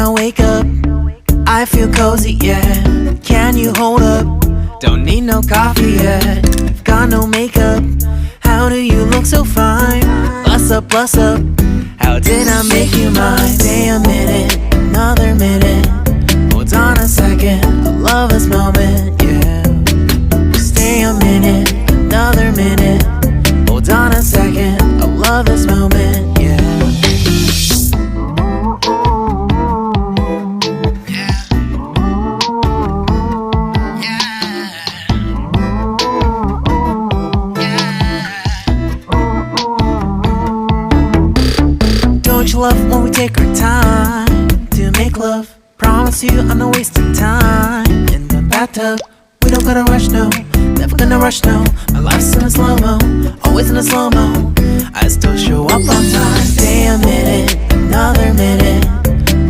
I wake up, I feel cozy, yeah. Can you hold up? Don't need no coffee yet. I've got no makeup. How do you look so fine? Bust up, bust up. How did I make you mine? Stay a minute, another minute. Hold on a second, I love this moment, yeah. Stay a minute, another minute. Hold on a second, I love this moment, yeah. Don't you love when we take our time to make love? Promise you I'm not wasting time in the bathtub. We don't gotta rush, no, never gonna rush, no. My life's in a slow-mo, always in a slow-mo. I still show up on time. Stay a minute, another minute.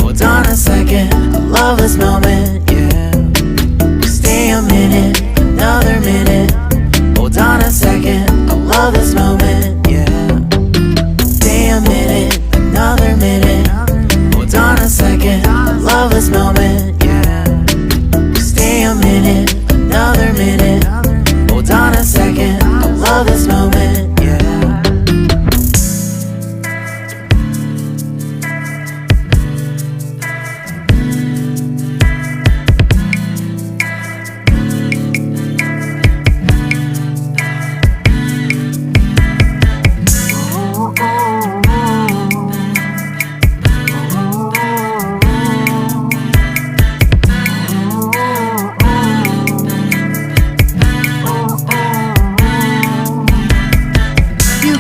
Hold on a second, I love this moment, yeah. Stay a minute, another minute. Hold on a second, I love this moment, yeah. Stay a minute, another minute. Hold on a second, I love this moment, yeah. Stay a minute, another minute. Hold on a second, I love this moment, yeah.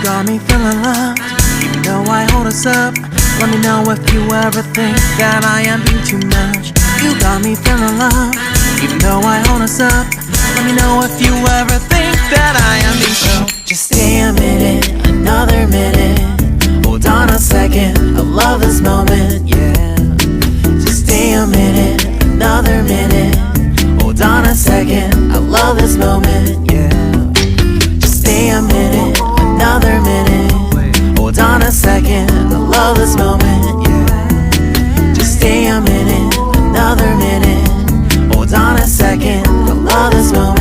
Got me feeling loved, even though I hold us up. Let me know if you ever think that I am being too much. You got me feeling loved, even though I hold us up. Let me know if you ever think that I am being so. Just stay a minute, another minute. Hold on a second, I love this moment, yeah. Just stay a minute, another minute. Hold on a second, I love this moment, yeah. Just stay a minute, another minute. Hold on a second, I love this moment, yeah. Just stay a minute, another minute. Hold on a second, I love this moment.